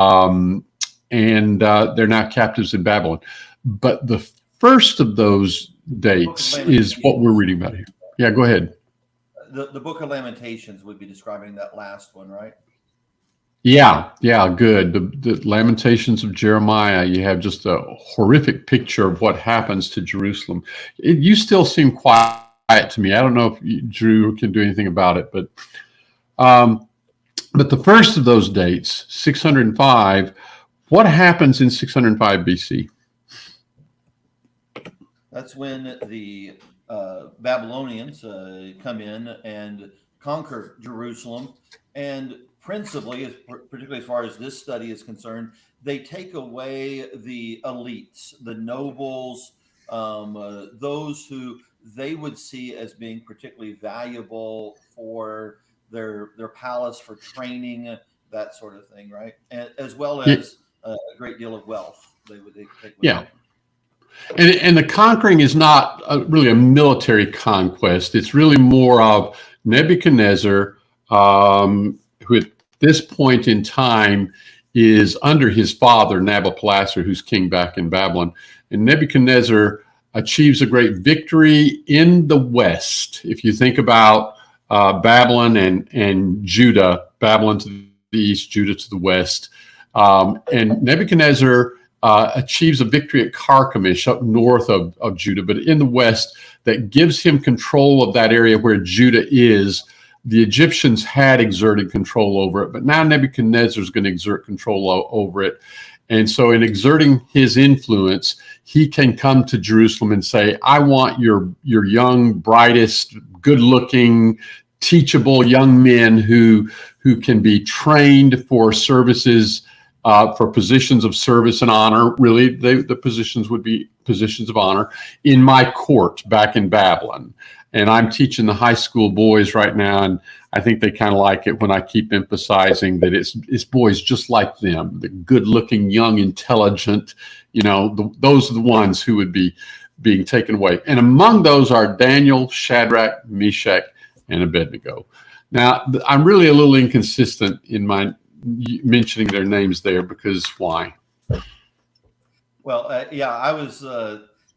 um, and they're now captives in Babylon. But the first of those dates is what we're reading about here. Yeah, go ahead. The Book of Lamentations would be describing that last one, right? Yeah, good. The Lamentations of Jeremiah, you have just a horrific picture of what happens to Jerusalem. You still seem quiet to me. I don't know if Drew can do anything about it, but the first of those dates, 605, what happens in 605 BC? That's when the Babylonians come in and conquer Jerusalem, and principally, particularly as far as this study is concerned, they take away the elites, the nobles, those who they would see as being particularly valuable for their palace, for training, that sort of thing, right? And, as well as a great deal of wealth they take with them. And the conquering is not really a military conquest. It's really more of Nebuchadnezzar, who at this point in time is under his father, Nabopolassar, who's king back in Babylon. And Nebuchadnezzar achieves a great victory in the west. If you think about Babylon and Judah, Babylon to the east, Judah to the west. And Nebuchadnezzar achieves a victory at Carchemish up north of Judah, but in the west, that gives him control of that area where Judah is. The Egyptians had exerted control over it, but now Nebuchadnezzar is going to exert control over it. And so in exerting his influence, he can come to Jerusalem and say, I want your young, brightest, good-looking, teachable young men who can be trained for services, for positions of service and honor. Really, the positions would be positions of honor in my court back in Babylon. And I'm teaching the high school boys right now, and I think they kind of like it when I keep emphasizing that it's boys just like them, the good-looking, young, intelligent, those are the ones who would be being taken away. And among those are Daniel, Shadrach, Meshach, and Abednego. Now, I'm really a little inconsistent in my mentioning their names there, because why? Well, I was.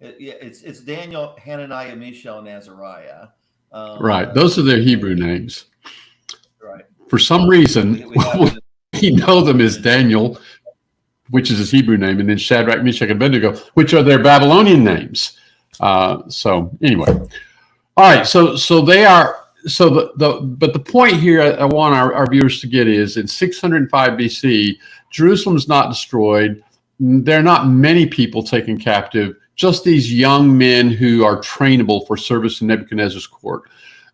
It's Daniel, Hananiah, Mishael, and Azariah. Right, those are their Hebrew names. Right. For some reason, we know them as Daniel, which is his Hebrew name, and then Shadrach, Meshach, and Abednego, which are their Babylonian names. So anyway, all right. So they are. So but the point here I want our viewers to get is in 605 BC, Jerusalem's not destroyed. There are not many people taken captive, just these young men who are trainable for service in Nebuchadnezzar's court.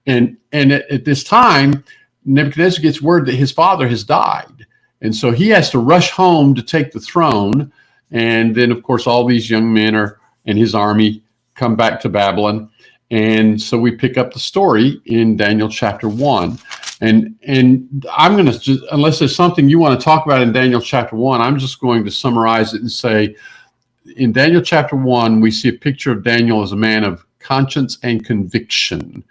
And at this time, Nebuchadnezzar gets word that his father has died. And so he has to rush home to take the throne. And then, of course, all these young men and his army come back to Babylon. And so we pick up the story in Daniel chapter 1. And I'm going to, unless there's something you want to talk about in Daniel chapter 1, I'm just going to summarize it and say, in Daniel chapter 1, we see a picture of Daniel as a man of conscience and conviction.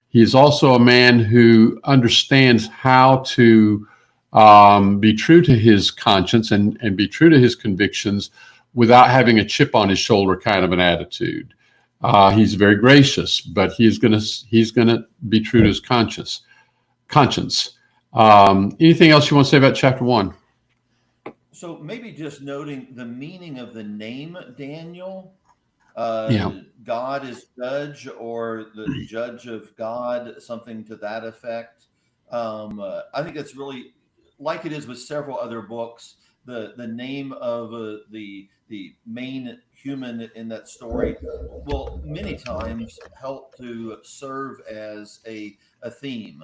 He is also a man who understands how to be true to his conscience and be true to his convictions without having a chip on his shoulder kind of an attitude. He's very gracious, but he's gonna be true to his conscience. Anything else you want to say about chapter 1? So maybe just noting the meaning of the name Daniel. God is judge, or the judge of God, something to that effect. I think that's really, like it is with several other books, the name of the main human in that story will many times help to serve as a theme.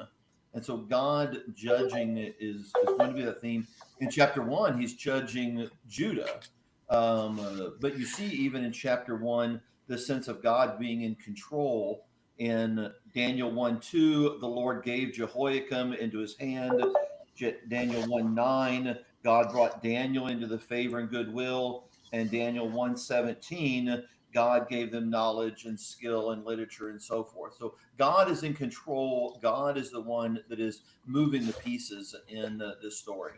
And so God judging is going to be that theme. In chapter 1, he's judging Judah. But you see, even in chapter 1, the sense of God being in control. In Daniel 1:2, the Lord gave Jehoiakim into his hand. Daniel 1:9, God brought Daniel into the favor and goodwill. And Daniel 1:17, God gave them knowledge and skill and literature and so forth. So God is in control. God is the one that is moving the pieces in this story.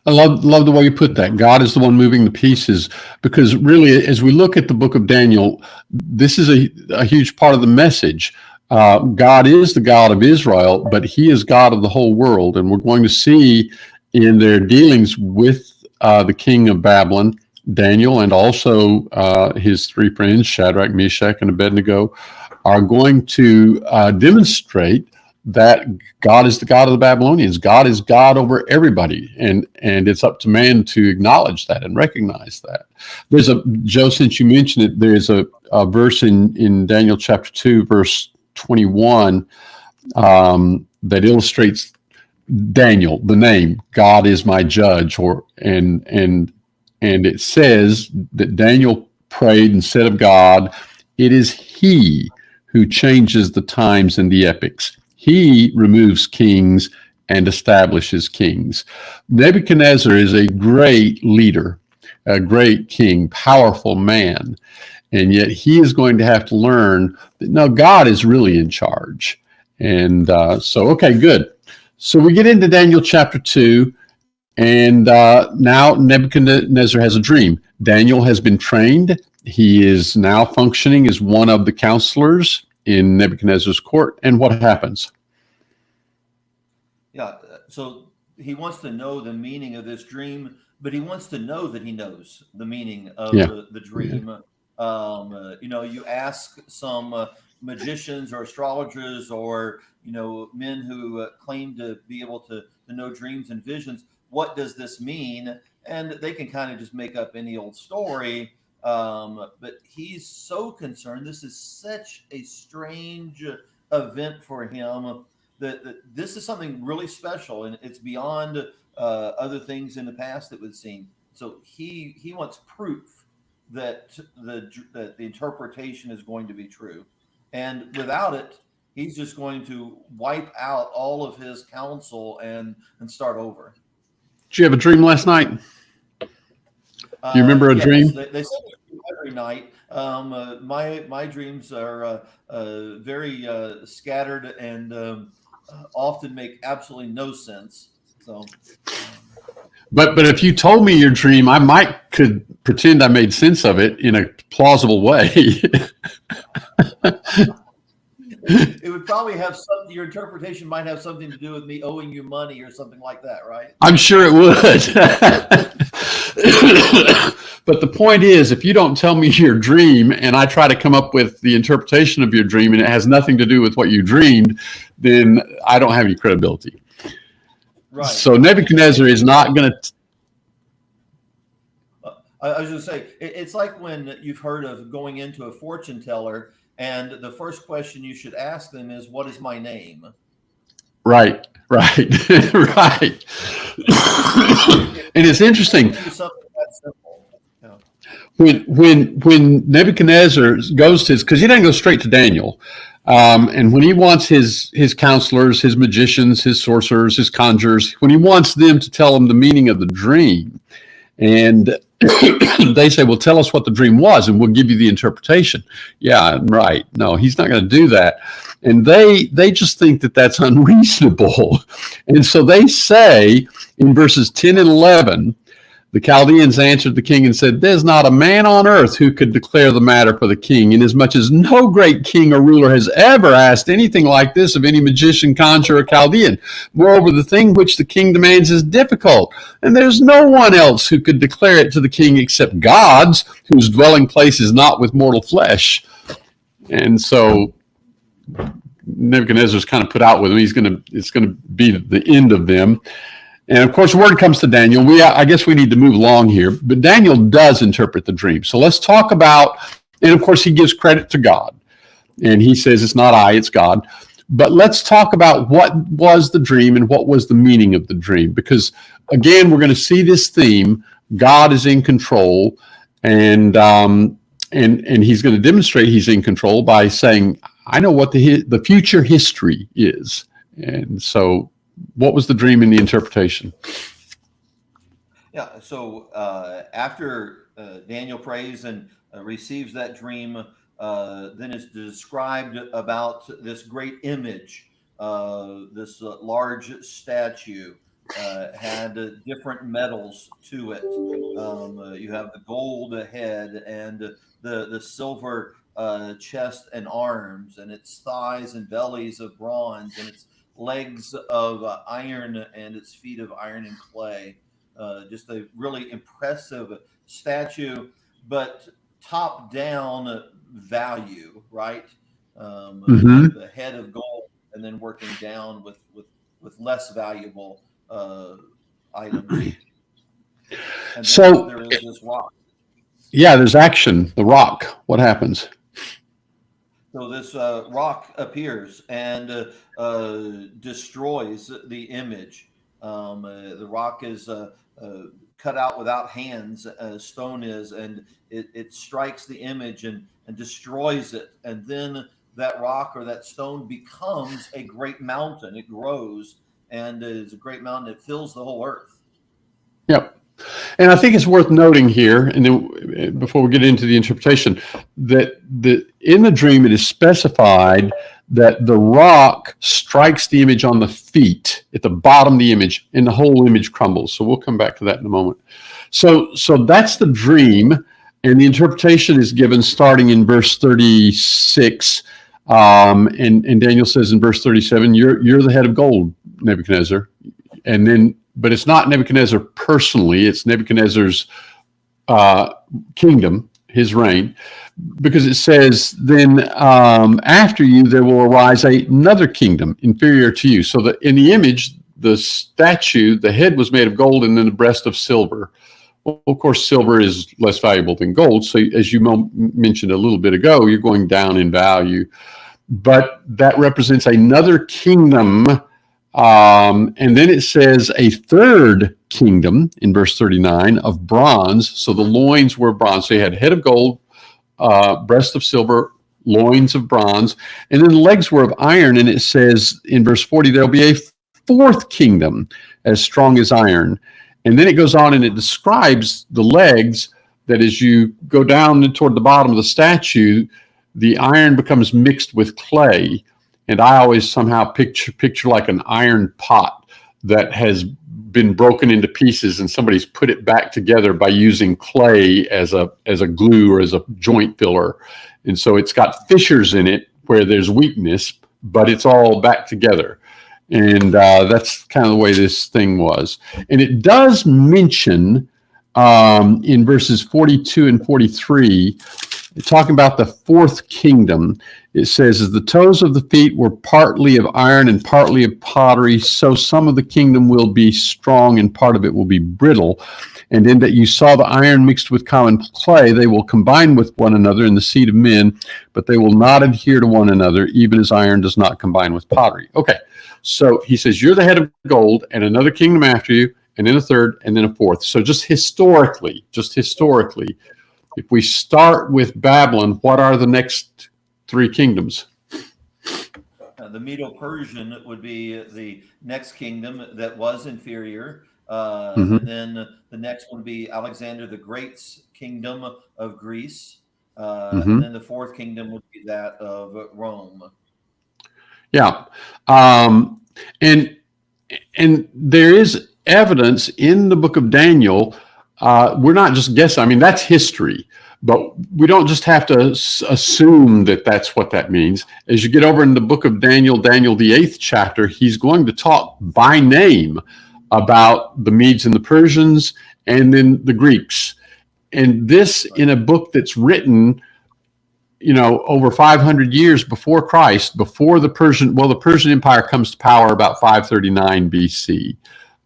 I love the way you put that. God is the one moving the pieces, because really, as we look at the book of Daniel, this is a huge part of the message. God is the God of Israel, but he is God of the whole world. And we're going to see in their dealings with the king of Babylon, Daniel, and also his three friends, Shadrach, Meshach, and Abednego, are going to demonstrate that God is the God of the Babylonians. God is God over everybody, and it's up to man to acknowledge that and recognize that. There's Joe, since you mentioned it, there's a verse in Daniel chapter 2, verse 21, that illustrates Daniel, the name God is my judge, and it says that Daniel prayed and said of God, "It is He who changes the times and the epochs. He removes kings and establishes kings." Nebuchadnezzar is a great leader, a great king, powerful man, and yet he is going to have to learn that no, God is really in charge. And okay, good. So we get into Daniel chapter 2, and now Nebuchadnezzar has a dream. Daniel has been trained. He is now functioning as one of the counselors in Nebuchadnezzar's court. And what happens? Yeah. So he wants to know the meaning of this dream, but he wants to know that he knows the meaning of Yeah. the dream. You ask some magicians or astrologers or, men who claim to be able to know dreams and visions, what does this mean? And they can kind of just make up any old story. But he's so concerned. This is such a strange event for him that this is something really special, and it's beyond other things in the past that would seem. So he wants proof that that the interpretation is going to be true, and without it, he's just going to wipe out all of his counsel and start over. Did you have a dream last night? Do you remember a Yes, dream? they say every night. My dreams are very scattered and often make absolutely no sense. So, um, But if you told me your dream, I might could pretend I made sense of it in a plausible way. it would probably have some. Your interpretation might have something to do with me owing you money or something like that, right? I'm sure it would. But the point is, if you don't tell me your dream and I try to come up with the interpretation of your dream and it has nothing to do with what you dreamed, then I don't have any credibility. Right. So Nebuchadnezzar is not going to. I was going to say, it's like when you've heard of going into a fortune teller, and the first question you should ask them is, "What is my name?" Right, right, right. And it's interesting. Something that simple. Yeah. When Nebuchadnezzar goes to his, because he doesn't go straight to Daniel, and when he wants his counselors, his magicians, his sorcerers, his conjurers, when he wants them to tell him the meaning of the dream, and they say, "Well, tell us what the dream was, and we'll give you the interpretation." Yeah, right. No, he's not going to do that, and they just think that that's unreasonable, and so they say in verses 10 and 11. The Chaldeans answered the king and said, "There's not a man on earth who could declare the matter for the king, inasmuch as no great king or ruler has ever asked anything like this of any magician, conjurer, or Chaldean. Moreover, the thing which the king demands is difficult, and there's no one else who could declare it to the king except God's, whose dwelling place is not with mortal flesh." And so Nebuchadnezzar's kind of put out with him. It's going to be the end of them. And of course, word comes to Daniel. I guess we need to move along here, but Daniel does interpret the dream. So let's talk about, and of course, he gives credit to God, and he says it's not I, it's God. But let's talk about what was the dream and what was the meaning of the dream, because again, we're going to see this theme: God is in control, and he's going to demonstrate he's in control by saying, "I know what the future history is," and so. What was the dream and the interpretation? Yeah. So after Daniel prays and receives that dream, then it's described about this great image, this large statue had different metals to it. You have the gold head and the silver chest and arms, and its thighs and bellies of bronze, and its legs of iron, and its feet of iron and clay. Just a really impressive statue, but top down value, right? Mm-hmm. The head of gold, and then working down with less valuable items. And then So, there is this rock. yeah, there's action. The rock. What happens? So this rock appears and destroys the image. The rock is cut out without hands, stone is, and it strikes the image and destroys it. And then that rock or that stone becomes a great mountain. It grows and is a great mountain. It fills the whole earth. Yep. And I think it's worth noting here, and then before we get into the interpretation, that in the dream it is specified that the rock strikes the image on the feet at the bottom of the image, and the whole image crumbles. So we'll come back to that in a moment. So that's the dream, and the interpretation is given starting in verse 36. And Daniel says in verse 37, "You're the head of gold, Nebuchadnezzar," and then. But it's not Nebuchadnezzar personally, it's Nebuchadnezzar's kingdom, his reign, because it says, then after you there will arise another kingdom inferior to you. So that in the image, the statue, the head was made of gold and then the breast of silver. Well, of course, silver is less valuable than gold. So as you mentioned a little bit ago, you're going down in value. But that represents another kingdom. And then it says a third kingdom in verse 39 of bronze. So the loins were bronze. So you had head of gold, breast of silver, loins of bronze, and then the legs were of iron. And it says in verse 40, there'll be a fourth kingdom as strong as iron. And then it goes on and it describes the legs that as you go down toward the bottom of the statue, the iron becomes mixed with clay. And I always somehow picture like an iron pot that has been broken into pieces and somebody's put it back together by using clay as a glue or as a joint filler. And so it's got fissures in it where there's weakness, but it's all back together. And that's kind of the way this thing was. And it does mention in verses 42 and 43, talking about the fourth kingdom, it says, as the toes of the feet were partly of iron and partly of pottery, so some of the kingdom will be strong and part of it will be brittle. And in that you saw the iron mixed with common clay, they will combine with one another in the seed of men, but they will not adhere to one another, even as iron does not combine with pottery. Okay, so he says, you're the head of gold, and another kingdom after you, and then a third, and then a fourth. So just historically, if we start with Babylon, what are the next three kingdoms? The Medo-Persian would be the next kingdom that was inferior. And then the next one would be Alexander the Great's kingdom of Greece. And then the fourth kingdom would be that of Rome. Yeah. And there is evidence in the book of Daniel. We're not just guessing. I mean, that's history. But we don't just have to assume that that's what that means. As you get over in the book of Daniel, the 8th chapter, he's going to talk by name about the Medes and the Persians and then the Greeks. And this in a book that's written, over 500 years before Christ, before the Persian Empire comes to power about 539 BC.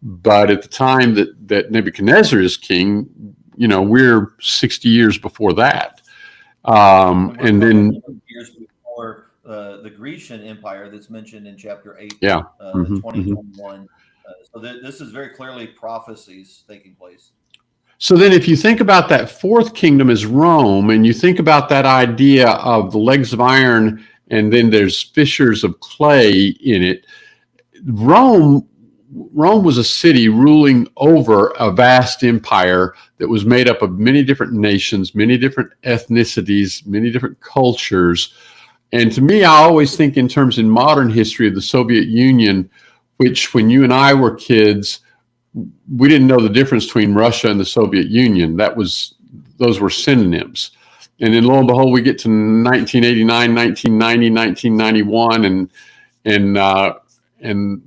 But at the time that Nebuchadnezzar is king, we're 60 years before that. And then years before the Grecian Empire that's mentioned in chapter 8, 2021. So this is very clearly prophecies taking place. So then if you think about that fourth kingdom as Rome, and you think about that idea of the legs of iron, and then there's fissures of clay in it, Rome was a city ruling over a vast empire that was made up of many different nations, many different ethnicities, many different cultures. And to me, I always think in terms in modern history of the Soviet Union, which when you and I were kids we didn't know the difference between Russia and the Soviet Union. Those were synonyms. And then lo and behold, we get to 1989, 1990, 1991, and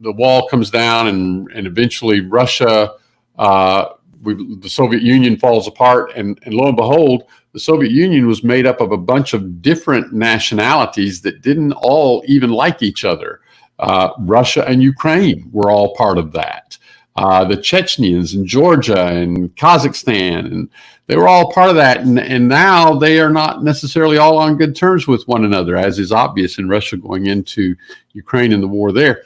the wall comes down, and eventually Russia, the Soviet Union falls apart, and lo and behold, the Soviet Union was made up of a bunch of different nationalities that didn't all even like each other. Russia and Ukraine were all part of that. The Chechens and Georgia and Kazakhstan, and they were all part of that. And now they are not necessarily all on good terms with one another, as is obvious in Russia going into Ukraine and the war there.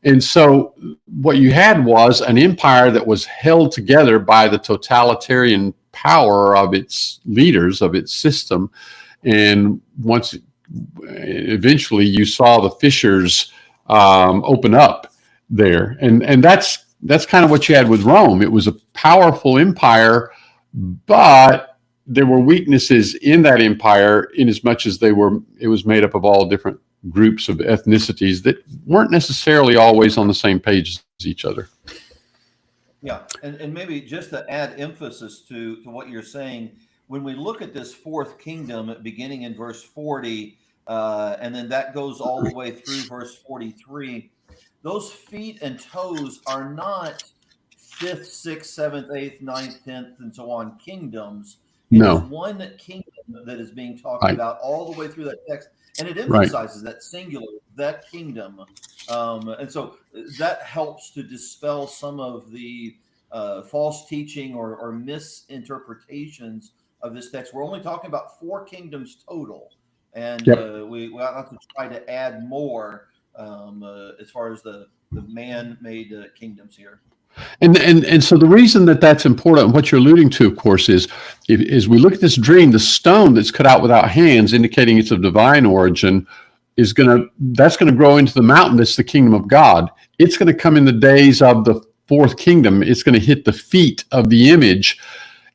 And so what you had was an empire that was held together by the totalitarian power of its leaders, of its system. And eventually you saw the fissures open up there. And that's kind of what you had with Rome. It was a powerful empire, but there were weaknesses in that empire in as much as it was made up of all different groups of ethnicities that weren't necessarily always on the same page as each other. Yeah, and maybe just to add emphasis to what you're saying, when we look at this fourth kingdom beginning in verse 40, and then that goes all the way through verse 43, those feet and toes are not 5th, 6th, 7th, 8th, 9th, 10th, and so on kingdoms. It is one kingdom that is being talked about all the way through that text. And it emphasizes that singular, that kingdom. And so that helps to dispel some of the false teaching or misinterpretations of this text. We're only talking about 4 kingdoms total. And we have to try to add more as far as the man-made kingdoms here. And so the reason that's important, and what you're alluding to, of course, is we look at this dream, the stone that's cut out without hands, indicating it's of divine origin, that's going to grow into the mountain that's the kingdom of God. It's going to come in the days of the fourth kingdom. It's going to hit the feet of the image.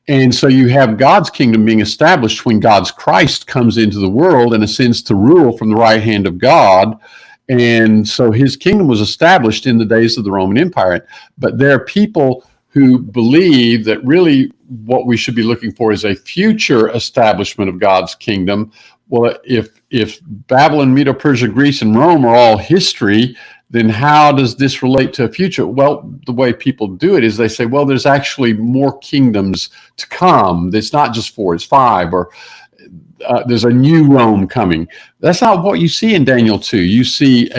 And so you have God's kingdom being established when God's Christ comes into the world and ascends to rule from the right hand of God. And so his kingdom was established in the days of the Roman Empire. But there are people who believe that really what we should be looking for is a future establishment of God's kingdom. Well, if Babylon, Medo-Persia, Greece, and Rome are all history, then how does this relate to a future? Well, the way people do it is they say, well, there's actually more kingdoms to come. It's not just 4, it's 5, or there's a new Rome coming. That's not what you see in Daniel 2. You see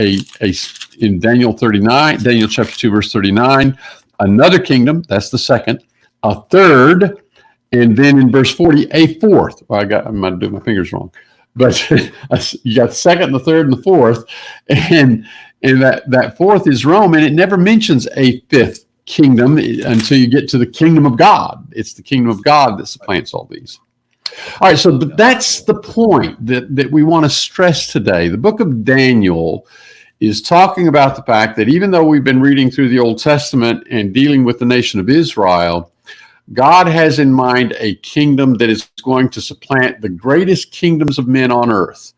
in Daniel 39, Daniel chapter 2, verse 39, another kingdom, that's the second, a third, and then in verse 40, a fourth. Well, I might do my fingers wrong. But you got the second, the third, and the fourth. And that fourth is Rome, and it never mentions a fifth kingdom until you get to the kingdom of God. It's the kingdom of God that supplants all these. All right, so that's the point that we want to stress today. The book of Daniel is talking about the fact that even though we've been reading through the Old Testament and dealing with the nation of Israel, God has in mind a kingdom that is going to supplant the greatest kingdoms of men on earth.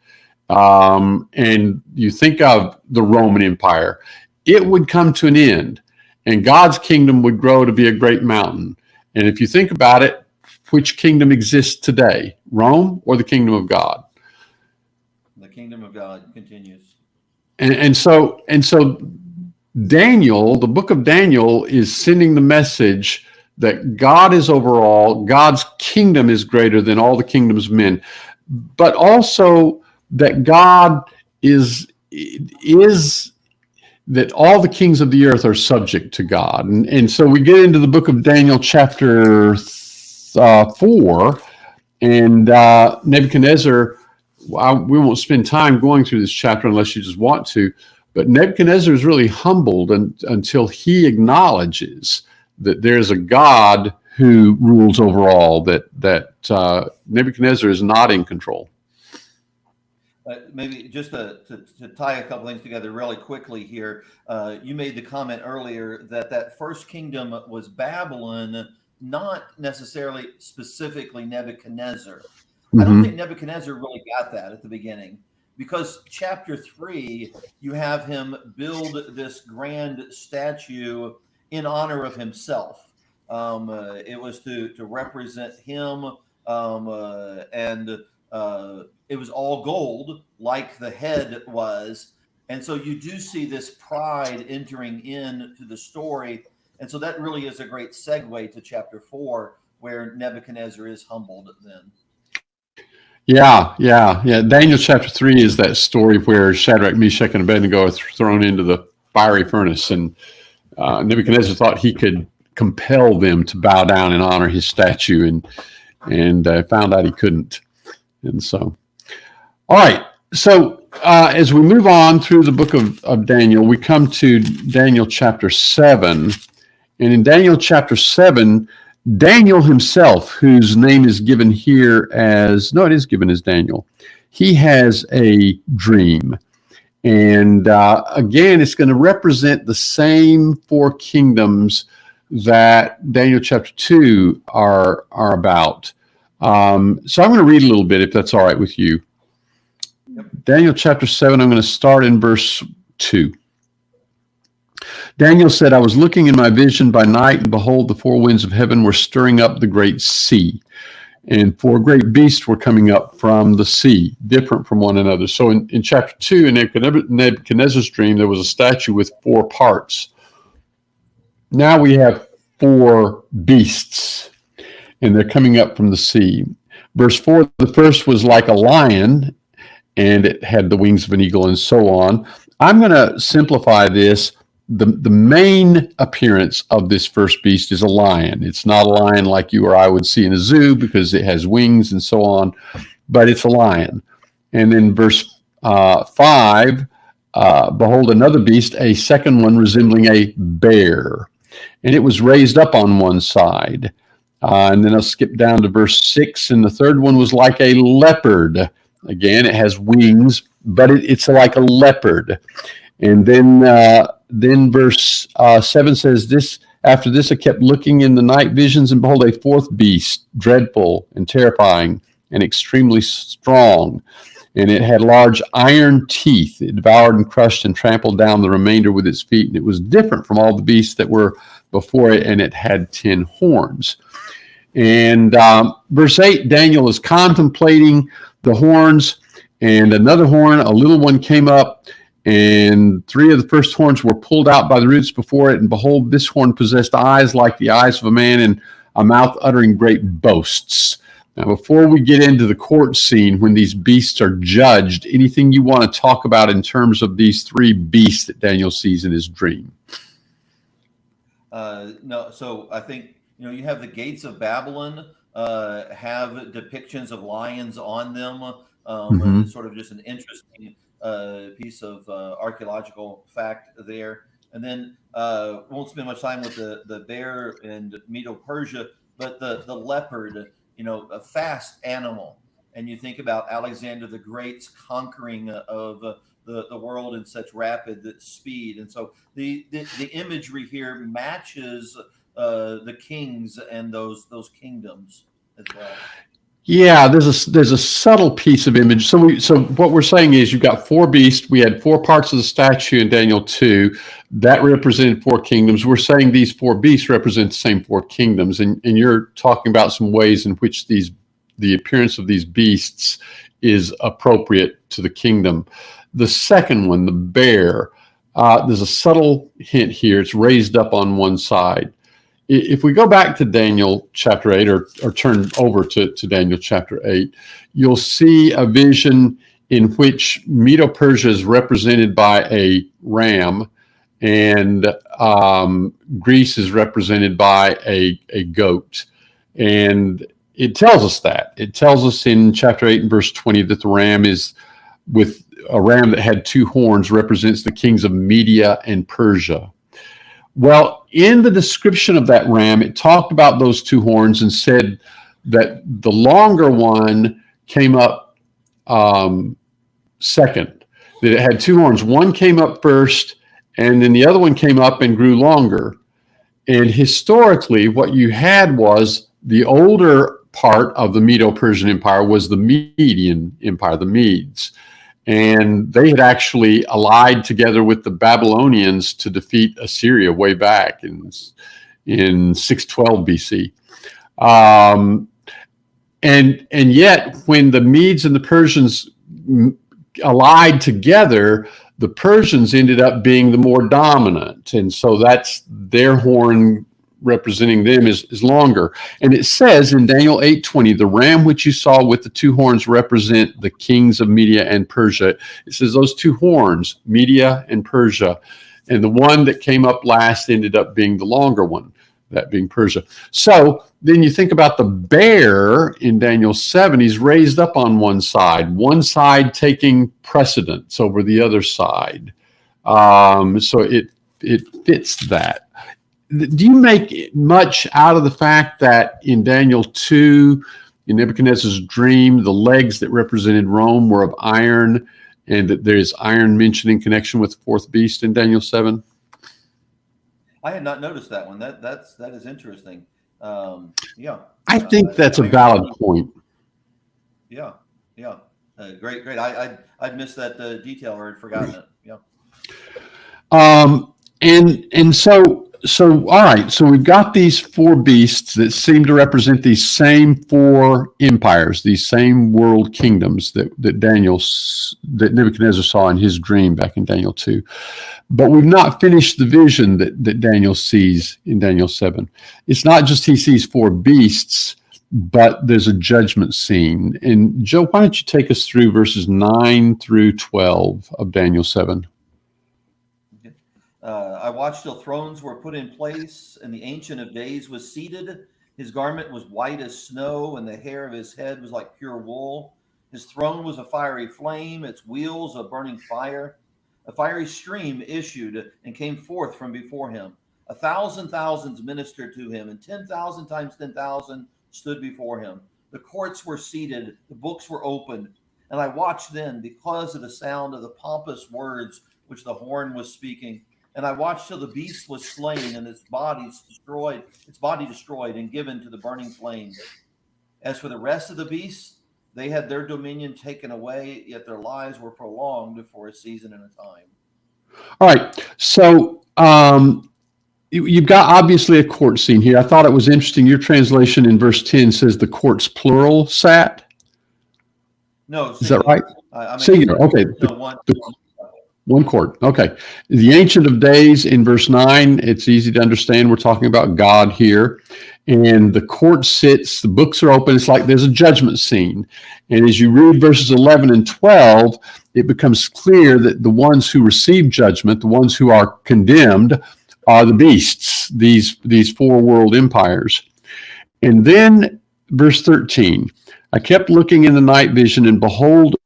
And you think of the Roman Empire, it would come to an end, and God's kingdom would grow to be a great mountain. And if you think about it, which kingdom exists today, Rome or the kingdom of God? The kingdom of God continues. And so Daniel, the book of Daniel, is sending the message that God is over all, God's kingdom is greater than all the kingdoms of men, but also that God is that all the kings of the earth are subject to God. And so we get into the book of Daniel chapter 4, and Nebuchadnezzar, we won't spend time going through this chapter unless you just want to, but Nebuchadnezzar is really humbled until he acknowledges that there's a God who rules over all, that Nebuchadnezzar is not in control. Maybe just to tie a couple things together really quickly here, you made the comment earlier that first kingdom was Babylon, not necessarily specifically Nebuchadnezzar. Mm-hmm. I don't think Nebuchadnezzar really got that at the beginning, because chapter 3, you have him build this grand statue in honor of himself. It was to represent him, and it was all gold, like the head was. And so you do see this pride entering into the story. And so that really is a great segue to chapter 4, where Nebuchadnezzar is humbled then. Yeah. Daniel chapter 3 is that story where Shadrach, Meshach, and Abednego are thrown into the fiery furnace, and Nebuchadnezzar thought he could compel them to bow down and honor his statue, and found out he couldn't. And so, all right. So as we move on through the book of Daniel, we come to Daniel chapter 7. And in Daniel chapter 7, Daniel himself, whose name is given here as, no, it is given as Daniel, he has a dream. And again, it's going to represent the same four kingdoms that Daniel chapter 2 are about. So I'm going to read a little bit, if that's all right with you. Yep. Daniel chapter 7, I'm going to start in verse 2. Daniel said, I was looking in my vision by night, and behold, the four winds of heaven were stirring up the great sea. And four great beasts were coming up from the sea, different from one another. So in chapter 2, in Nebuchadnezzar's dream, there was a statue with four parts. Now we have four beasts, and they're coming up from the sea. Verse 4, the first was like a lion, and it had the wings of an eagle, and so on. I'm going to simplify this. The main appearance of this first beast is a lion. It's not a lion like you or I would see in a zoo because it has wings and so on, but it's a lion. And then verse 5, behold, another beast, a second one resembling a bear, and it was raised up on one side. And then I'll skip down to verse 6, and the third one was like a leopard. Again, it has wings, but it's like a leopard. And then verse 7 says, "This after this I kept looking in the night visions, and behold, a fourth beast, dreadful and terrifying and extremely strong. And it had large iron teeth. It devoured and crushed and trampled down the remainder with its feet. And it was different from all the beasts that were before it, and it had 10 horns." And verse 8, Daniel is contemplating the horns, and another horn, a little one, came up, and 3 of the first horns were pulled out by the roots before it. And behold, this horn possessed eyes like the eyes of a man, and a mouth uttering great boasts. Now, before we get into the court scene when these beasts are judged, anything you want to talk about in terms of these 3 beasts that Daniel sees in his dream? No, so I think, you have the gates of Babylon have depictions of lions on them. It's sort of just an interesting piece of archaeological fact there. And then won't spend much time with the bear and Medo-Persia, but the leopard, a fast animal. And you think about Alexander the Great's conquering of the world in such rapid speed. And so the imagery here matches the kings and those kingdoms as well. Yeah, there's a subtle piece of image. So what we're saying is you've got 4 beasts. We had 4 parts of the statue in Daniel 2 that represented 4 kingdoms. We're saying these 4 beasts represent the same 4 kingdoms, and you're talking about some ways in which the appearance of these beasts is appropriate to the kingdom. The second one, the bear, there's a subtle hint here. It's raised up on one side. If we go back to Daniel chapter 8 or turn over to Daniel chapter 8, you'll see a vision in which Medo-Persia is represented by a ram, and Greece is represented by a goat. And it tells us that. It tells us in chapter 8 and verse 20 that the ram is with a ram that had 2 horns represents the kings of Media and Persia. Well, in the description of that ram, it talked about those 2 horns and said that the longer one came up second, that it had 2 horns. One came up first, and then the other one came up and grew longer. And historically, what you had was the older part of the Medo-Persian Empire was the Median Empire, the Medes. and they had actually allied together with the Babylonians to defeat Assyria way back in 612 BC. And yet, when the Medes and the Persians allied together, the Persians ended up being the more dominant, and so that's their horn representing them is longer. And it says in Daniel 8:20, the ram which you saw with the two horns represent the kings of Media and Persia. It says those two horns, Media and Persia, and the one that came up last ended up being the longer one, that being Persia. So then you think about the bear in Daniel 7, he's raised up on one side taking precedence over the other side. So it fits that. Do you make much out of the fact that in Daniel 2, in Nebuchadnezzar's dream, the legs that represented Rome were of iron, and that there's iron mentioned in connection with the fourth beast in Daniel 7? I had not noticed that one. That is interesting. Yeah. I think that's a valid point. Yeah. Great. I'd missed that detail or had forgotten it. Yeah. And so all right, so we've got these four beasts that seem to represent these same four empires, these same world kingdoms that Nebuchadnezzar saw in his dream back in Daniel 2. But we've not finished the vision that Daniel sees in Daniel 7. It's not just he sees four beasts, but there's a judgment scene. And Joe, why don't you take us through verses 9 through 12 of Daniel 7? I watched till thrones were put in place, and the Ancient of Days was seated. His garment was white as snow, and the hair of his head was like pure wool. His throne was a fiery flame, its wheels a burning fire. A fiery stream issued and came forth from before him. 1,000 thousands ministered to him, and 10,000 times 10,000 stood before him. The courts were seated, the books were opened, and I watched then because of the sound of the pompous words which the horn was speaking. And I watched till the beast was slain, and its body destroyed and given to the burning flames. As for the rest of the beasts, they had their dominion taken away, yet their lives were prolonged for a season and a time. All right. So you've got obviously a court scene here. I thought it was interesting. Your translation in verse 10 says the courts plural sat. No, is that right? Singular. Okay. No, one court. Okay. The Ancient of Days in verse 9, it's easy to understand. We're talking about God here. And the court sits, the books are open. It's like there's a judgment scene. And as you read verses 11 and 12, it becomes clear that the ones who receive judgment, the ones who are condemned, are the beasts, these four world empires. And then verse 13, I kept looking in the night vision, and behold,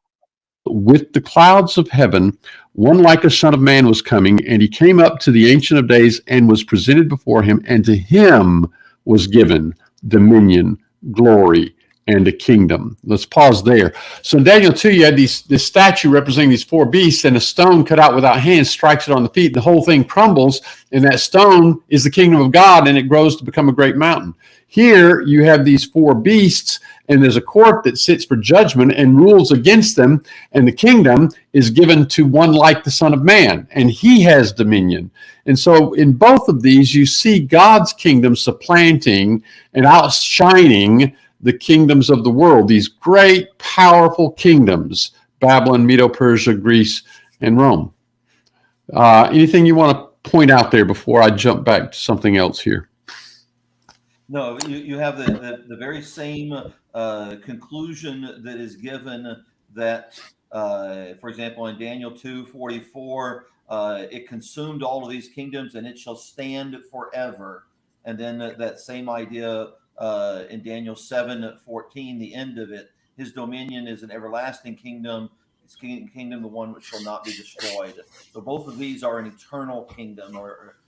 with the clouds of heaven, one like a son of man was coming, and he came up to the Ancient of Days and was presented before him, and to him was given dominion, glory, and a kingdom. Let's pause there. So in Daniel 2, you had this statue representing these four beasts, and a stone cut out without hands strikes it on the feet. The whole thing crumbles, and that stone is the kingdom of God, and it grows to become a great mountain. Here you have these four beasts, and there's a court that sits for judgment and rules against them, and the kingdom is given to one like the Son of Man, and he has dominion. And so in both of these, you see God's kingdom supplanting and outshining the kingdoms of the world, these great, powerful kingdoms, Babylon, Medo-Persia, Greece, and Rome. Anything you want to point out there before I jump back to something else here? No, you have the very same conclusion that is given that, for example, in Daniel 2:44, it consumed all of these kingdoms and it shall stand forever. And then that same idea in Daniel 7:14, the end of it, his dominion is an everlasting kingdom. His kingdom, the one which shall not be destroyed. So both of these are an eternal kingdom, or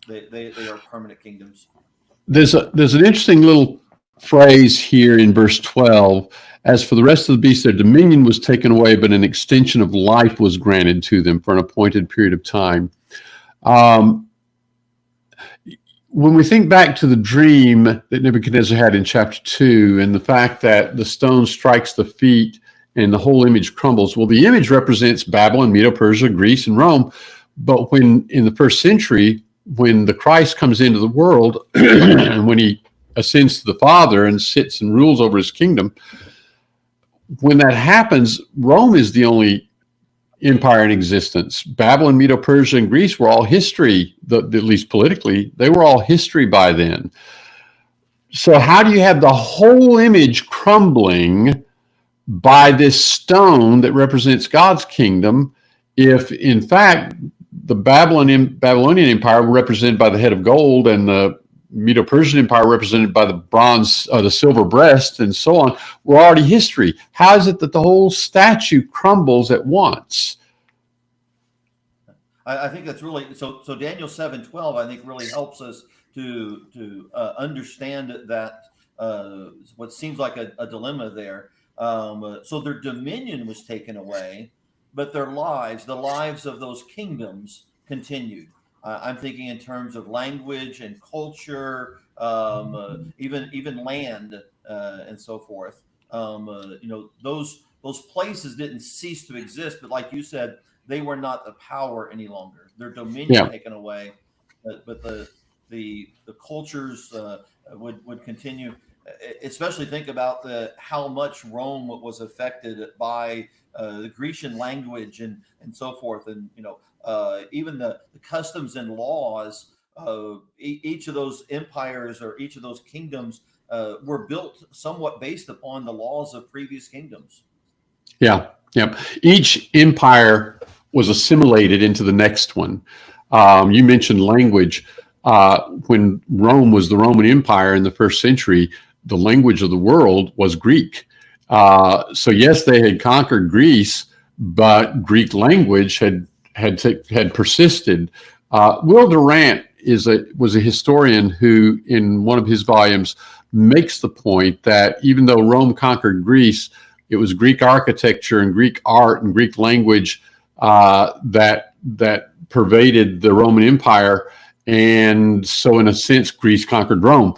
they are permanent kingdoms. There's an interesting little phrase here in verse 12. As for the rest of the beasts, their dominion was taken away, but an extension of life was granted to them for an appointed period of time. When we think back to the dream that Nebuchadnezzar had in chapter 2, and the fact that the stone strikes the feet and the whole image crumbles. Well, the image represents Babylon, Medo-Persia, Greece, and Rome. But when in the first century, when the Christ comes into the world and when he ascends to the Father and sits and rules over his kingdom, when that happens, Rome is the only empire in existence. Babylon, Medo-Persia, and Greece were all history, at least politically. They were all history by then. So how do you have the whole image crumbling by this stone that represents God's kingdom if, in fact, the Babylonian Empire represented by the head of gold and the Medo-Persian Empire represented by the bronze, the silver breast, and so on, were already history? How is it that the whole statue crumbles at once? I think that's really so. Daniel 7:12, I think, really helps us to understand that what seems like a dilemma there. So their dominion was taken away, but their lives, the lives of those kingdoms, continued. I'm thinking in terms of language and culture, even land and so forth. Those places didn't cease to exist, but like you said, they were not the power any longer. Their dominion taken away, but the cultures would continue. Especially think about how much Rome was affected by the Grecian language and so forth, and even the customs and laws of each of those empires or each of those kingdoms were built somewhat based upon the laws of previous kingdoms. Yeah. Each empire was assimilated into the next one. You mentioned language. When Rome was the Roman Empire in the first century, the language of the world was Greek. So yes, they had conquered Greece, but Greek language had persisted. Will Durant was a historian who, in one of his volumes, makes the point that even though Rome conquered Greece, it was Greek architecture and Greek art and Greek language that pervaded the Roman Empire, and so in a sense, Greece conquered Rome.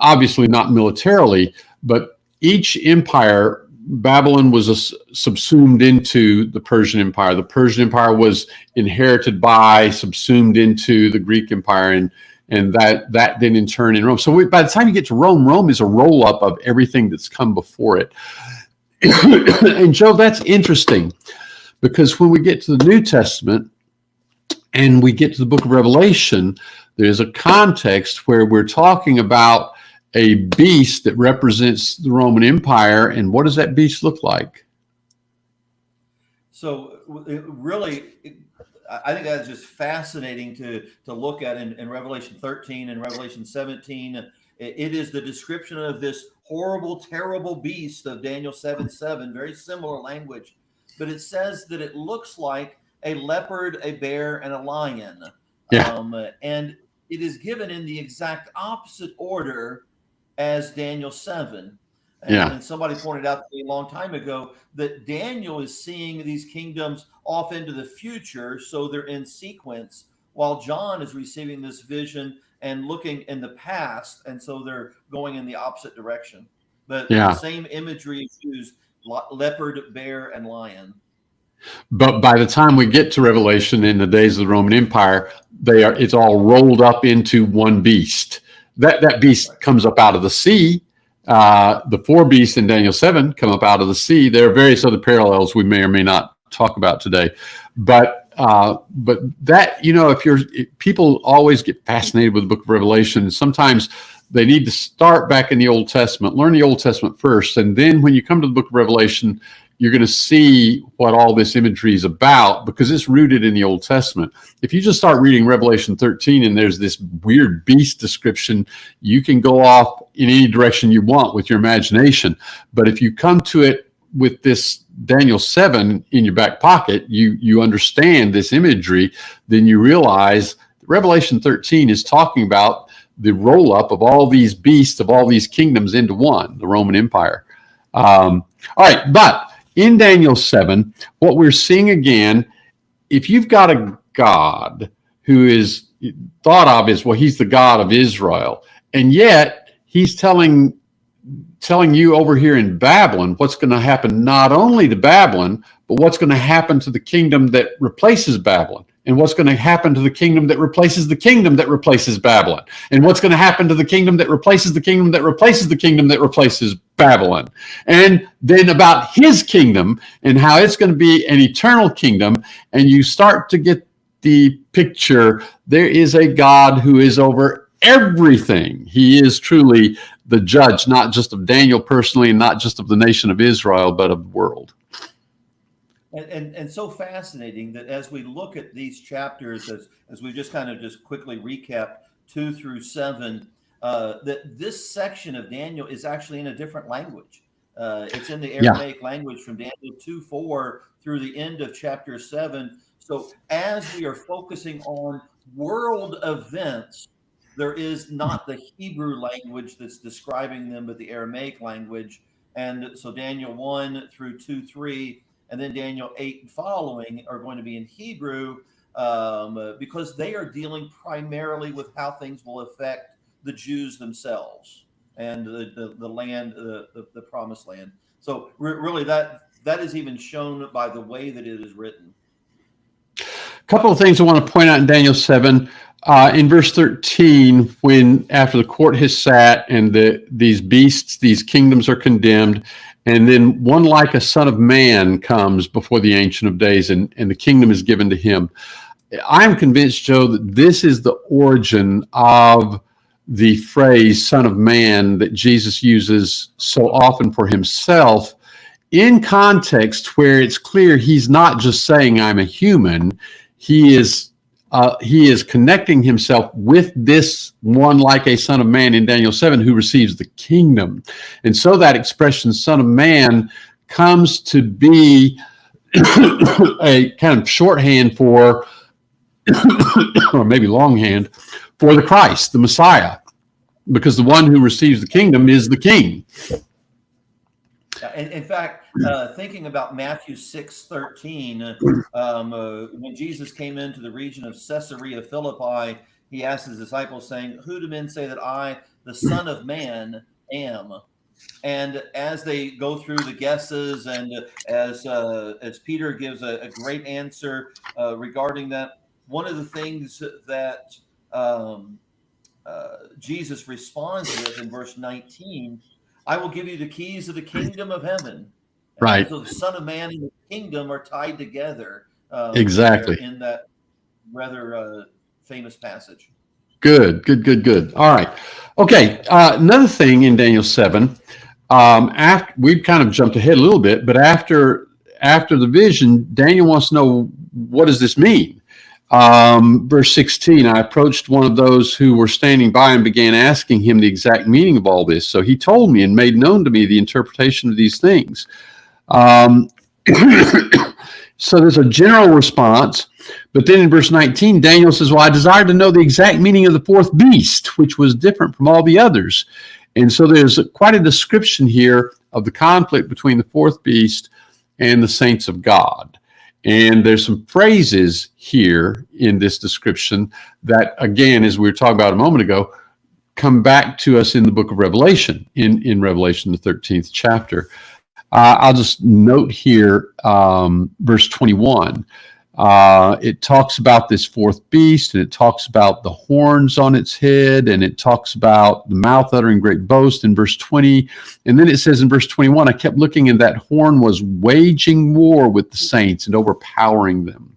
Obviously not militarily, but each empire, Babylon was subsumed into the Persian Empire. The Persian Empire was inherited by, subsumed into the Greek Empire, and that then in turn in Rome. So by the time you get to Rome, Rome is a roll-up of everything that's come before it. And Joe, that's interesting, because when we get to the New Testament and we get to the book of Revelation, there's a context where we're talking about a beast that represents the Roman Empire. And what does that beast look like? So I think that's just fascinating to look at in Revelation 13 and Revelation 17. It is the description of this horrible, terrible beast of Daniel 7:7, very similar language. But it says that it looks like a leopard, a bear, and a lion. Yeah. And it is given in the exact opposite order as Daniel 7. And somebody pointed out to me a long time ago that Daniel is seeing these kingdoms off into the future, so they're in sequence, while John is receiving this vision and looking in the past, and so they're going in the opposite direction. But the same imagery is used: leopard, bear, and lion. But by the time we get to Revelation, in the days of the Roman Empire, it's all rolled up into one beast. That beast comes up out of the sea. The four beasts in Daniel 7 come up out of the sea. There are various other parallels we may or may not talk about today. But that, if people always get fascinated with the book of Revelation, sometimes they need to start back in the Old Testament, learn the Old Testament first. And then when you come to the book of Revelation, you're going to see what all this imagery is about, because it's rooted in the Old Testament. If you just start reading Revelation 13 and there's this weird beast description, you can go off in any direction you want with your imagination. But if you come to it with this Daniel 7 in your back pocket, you understand this imagery, then you realize Revelation 13 is talking about the roll-up of all these beasts, of all these kingdoms into one, the Roman Empire. All right, but in Daniel 7, what we're seeing again, if you've got a God who is thought of as, well, he's the God of Israel, and yet he's telling telling you over here in Babylon what's going to happen not only to Babylon, but what's going to happen to the kingdom that replaces Babylon, and what's going to happen to the kingdom that replaces the kingdom that replaces Babylon, and what's going to happen to the kingdom that replaces the kingdom that replaces the kingdom that replaces Babylon. And then about his kingdom and how it's going to be an eternal kingdom. And you start to get the picture. There is a God who is over everything. He is truly the judge, not just of Daniel personally, and not just of the nation of Israel, but of the world. And so fascinating that as we look at these chapters, as we just kind of just quickly recap 2 through 7, that this section of Daniel is actually in a different language. It's in the Aramaic language from Daniel 2:4 through the end of chapter 7. So as we are focusing on world events, there is not the Hebrew language that's describing them, but the Aramaic language. And so Daniel 1 through 2:3, and then Daniel 8 and following are going to be in Hebrew, because they are dealing primarily with how things will affect the Jews themselves and the land, the promised land. So really that is even shown by the way that it is written. A couple of things I want to point out in Daniel 7. In verse 13, when after the court has sat and these beasts, these kingdoms are condemned, and then one like a son of man comes before the Ancient of Days, and the kingdom is given to him. I'm convinced, Joe, that this is the origin of the phrase son of man that Jesus uses so often for himself, in context where it's clear he's not just saying I'm a human. He is connecting himself with this one like a son of man in Daniel 7 who receives the kingdom. And so that expression son of man comes to be a kind of shorthand for, or maybe longhand, for the Christ, the Messiah, because the one who receives the kingdom is the king. In fact, thinking about Matthew 6:13, when Jesus came into the region of Caesarea Philippi, he asked his disciples, saying, "Who do men say that I, the Son of Man, am?" And as they go through the guesses, and as Peter gives a great answer regarding that, one of the things that Jesus responds with in verse 19, "I will give you the keys of the kingdom of heaven." Right. So the Son of Man and the kingdom are tied together. Exactly. In that rather famous passage. Good. All right. Okay. Another thing in Daniel 7, after we've kind of jumped ahead a little bit, but after the vision, Daniel wants to know, what does this mean? Verse 16, I approached one of those who were standing by and began asking him the exact meaning of all this. So he told me and made known to me the interpretation of these things. So there's a general response, but then in verse 19, Daniel says, well, I desired to know the exact meaning of the fourth beast, which was different from all the others. And so there's quite a description here of the conflict between the fourth beast and the saints of God. And there's some phrases here in this description that, again, as we were talking about a moment ago, come back to us in the book of Revelation, in Revelation, the 13th chapter. I'll just note here, verse 21. It talks about this fourth beast, and it talks about the horns on its head, and it talks about the mouth uttering great boast in verse 20. And then it says in verse 21, I kept looking, and that horn was waging war with the saints and overpowering them.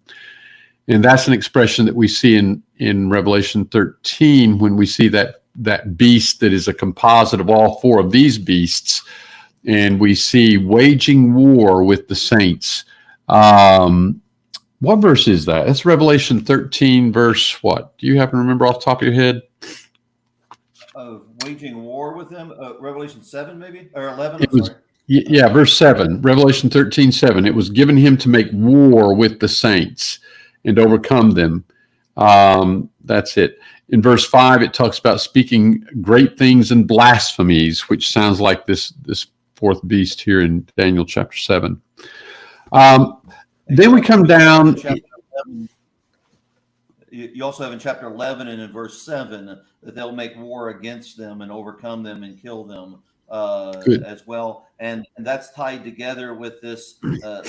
And that's an expression that we see in Revelation 13 when we see that beast that is a composite of all four of these beasts. And we see waging war with the saints. What verse is that? That's Revelation 13, verse what? Do you happen to remember off the top of your head? Waging war with them? Revelation 7, maybe? Or 11? Yeah, verse 7. Revelation 13, 7. It was given him to make war with the saints and overcome them. That's it. In verse 5, it talks about speaking great things and blasphemies, which sounds like this fourth beast here in Daniel chapter 7. Then we come down. You also have in chapter 11 and in verse 7 that they'll make war against them and overcome them and kill them. Good. as well, and that's tied together with this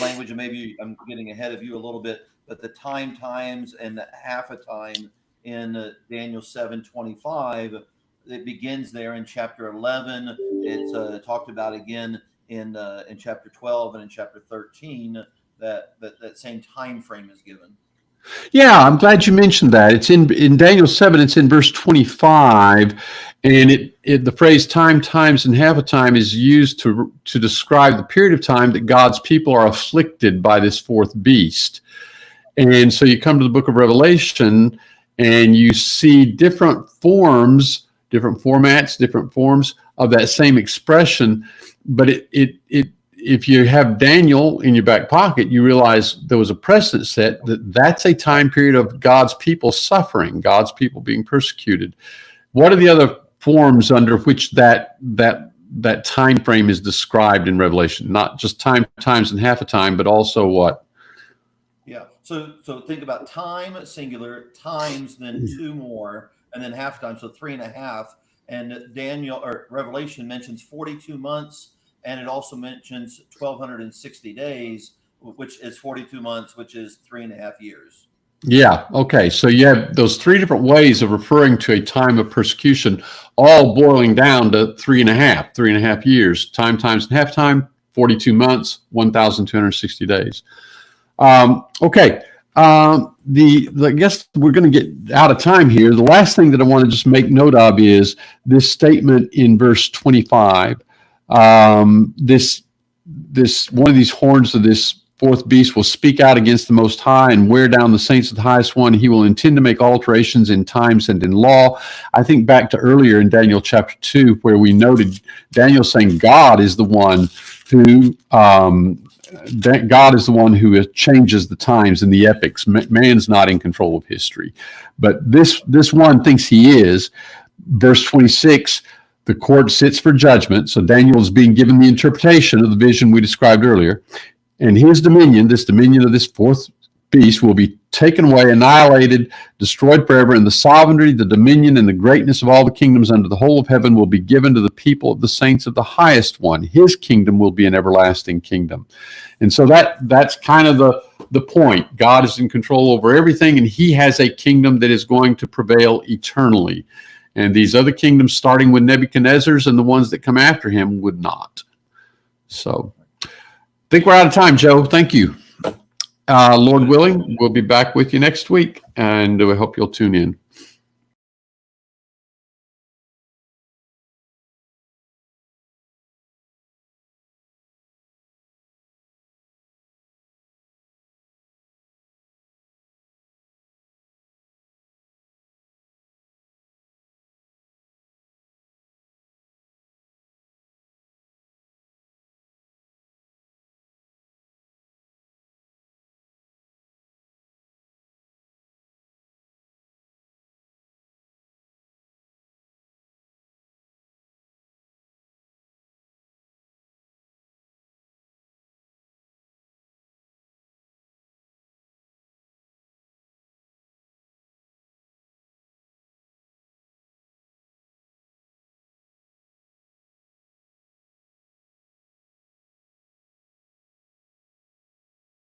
language. And maybe I'm getting ahead of you a little bit, but the times, and the half a time in Daniel 7:25, it begins there in chapter 11. It's talked about again in chapter 12 and in chapter 13. That same time frame is given. Yeah, I'm glad you mentioned that. It's in Daniel 7, it's in verse 25, and the phrase time, times, and half a time is used to describe the period of time that God's people are afflicted by this fourth beast. And so you come to the book of Revelation and you see different forms, different formats, different forms of that same expression, but if you have Daniel in your back pocket, you realize there was a precedent set that's a time period of God's people suffering, God's people being persecuted. What are the other forms under which that time frame is described in Revelation? Not just time, times, and half a time, but also what? Yeah. So think about time, singular, times, then two more, and then half time. So 3.5. And Daniel or Revelation mentions 42 months. And it also mentions 1,260 days, which is 42 months, which is 3.5 years. Yeah. Okay. So you have those three different ways of referring to a time of persecution, all boiling down to 3.5 years. Time, times, and half time, 42 months, 1,260 days. Okay. I guess we're going to get out of time here. The last thing that I want to just make note of is this statement in verse 25. This one of these horns of this fourth beast will speak out against the Most High and wear down the saints of the Highest One. He will intend to make alterations in times and in law. I think back to earlier in Daniel chapter 2, where we noted Daniel saying God is the one who changes the times in the epics. Man's not in control of history, but this one thinks he is. Verse 26. The court sits for judgment. So Daniel is being given the interpretation of the vision we described earlier. And his dominion, this dominion of this fourth beast, will be taken away, annihilated, destroyed forever. And the sovereignty, the dominion, and the greatness of all the kingdoms under the whole of heaven will be given to the people of the saints of the highest one. His kingdom will be an everlasting kingdom. And so that's kind of the point. God is in control over everything, and he has a kingdom that is going to prevail eternally. And these other kingdoms, starting with Nebuchadnezzar's and the ones that come after him, would not. So I think we're out of time, Joe. Thank you. Lord willing, we'll be back with you next week, and we hope you'll tune in.